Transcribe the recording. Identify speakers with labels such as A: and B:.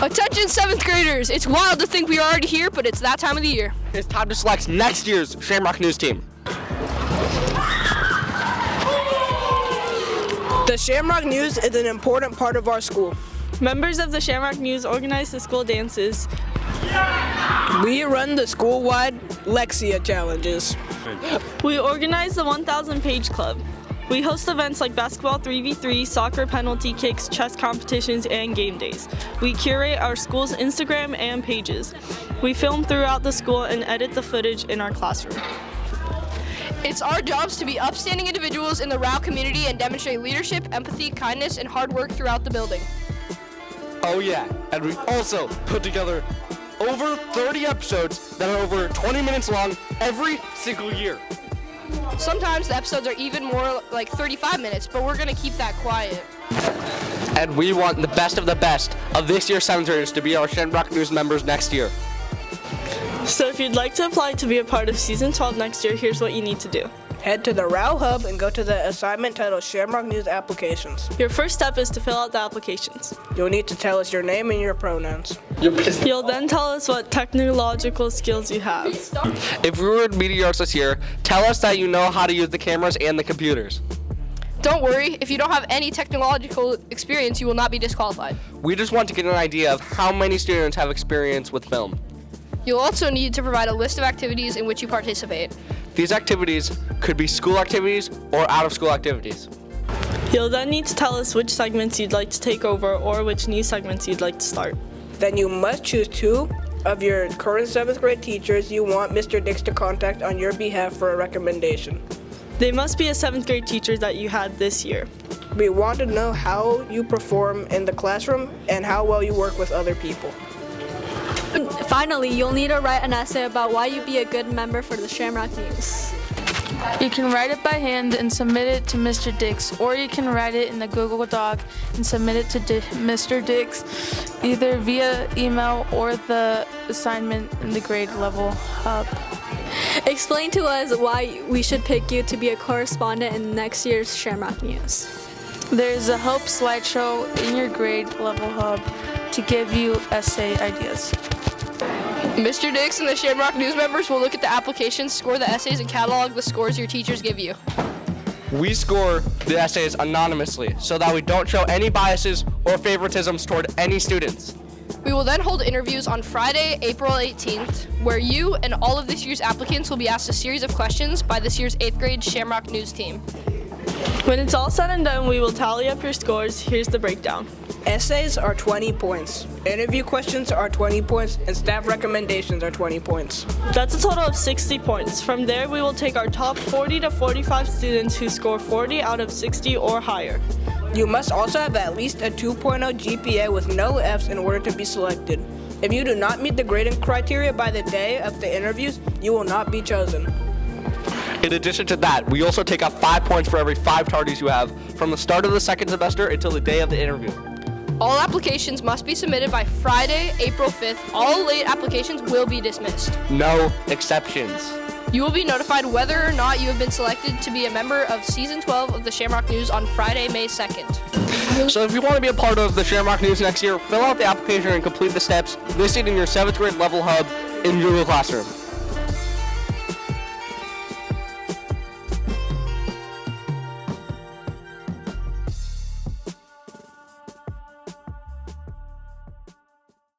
A: Attention 7th graders! It's wild to think we are already here, but it's that time of the year.
B: It's time to select next year's Shamrock News team.
C: The Shamrock News is an important part of our school.
D: Members of the Shamrock News organize the school dances.
C: We run the school-wide Lexia challenges.
D: We organize the 1,000 Page Club. We host events like basketball 3v3, soccer penalty kicks, chess competitions, and game days. We curate our school's Instagram and pages. We film throughout the school and edit the footage in our classroom.
A: It's our jobs to be upstanding individuals in the Rowe community and demonstrate leadership, empathy, kindness, and hard work throughout the building.
B: Oh yeah, and we've also put together over 30 episodes that are over 20 minutes long every single year.
A: Sometimes the episodes are even more like 35 minutes, but we're going to keep that quiet.
B: And we want the best of this year's 7th graders to be our Shamrock News members next year.
D: So if you'd like to apply to be a part of Season 12 next year, here's what you need to do.
C: Head to the Rowe Hub and go to the assignment titled Shamrock News Applications.
D: Your first step is to fill out the applications.
C: You'll need to tell us your name and your pronouns.
D: You'll then tell us what technological skills you have.
B: If we were in media arts this year, tell us that you know how to use the cameras and the computers.
A: Don't worry, if you don't have any technological experience, you will not be disqualified.
B: We just want to get an idea of how many students have experience with film.
A: You'll also need to provide a list of activities in which you participate.
B: These activities could be school activities or out-of-school activities.
D: You'll then need to tell us which segments you'd like to take over or which new segments you'd like to start.
C: Then you must choose 2 of your current 7th grade teachers you want Mr. Dix to contact on your behalf for a recommendation.
D: They must be a 7th grade teacher that you had this year.
C: We want to know how you perform in the classroom and how well you work with other people.
E: Finally, you'll need to write an essay about why you'd be a good member for the Shamrock News.
F: You can write it by hand and submit it to Mr. Dix, or you can write it in the Google Doc and submit it to Mr. Dix, either via email or the assignment in the grade level hub.
E: Explain to us why we should pick you to be a correspondent in next year's Shamrock News.
F: There's a Hope slideshow in your grade level hub to give you essay ideas.
A: Mr. Dix and the Shamrock News members will look at the applications, score the essays, and catalog the scores your teachers give you.
B: We score the essays anonymously so that we don't show any biases or favoritisms toward any students.
A: We will then hold interviews on Friday, April 18th, where you and all of this year's applicants will be asked a series of questions by this year's 8th grade Shamrock News team.
D: When it's all said and done, we will tally up your scores. Here's the breakdown.
C: Essays are 20 points. Interview questions are 20 points, and staff recommendations are 20 points.
D: That's a total of 60 points. From there, we will take our top 40 to 45 students who score 40 out of 60 or higher.
C: You must also have at least a 2.0 GPA with no Fs in order to be selected. If you do not meet the grading criteria by the day of the interviews, you will not be chosen.
B: In addition to that, we also take off 5 points for every 5 tardies you have from the start of the second semester until the day of the interview.
A: All applications must be submitted by Friday, April 5th. All late applications will be dismissed.
B: No exceptions.
A: You will be notified whether or not you have been selected to be a member of Season 12 of the Shamrock News on Friday, May 2nd.
B: So if you want to be a part of the Shamrock News next year, fill out the application and complete the steps listed in your 7th grade level hub in Google Classroom.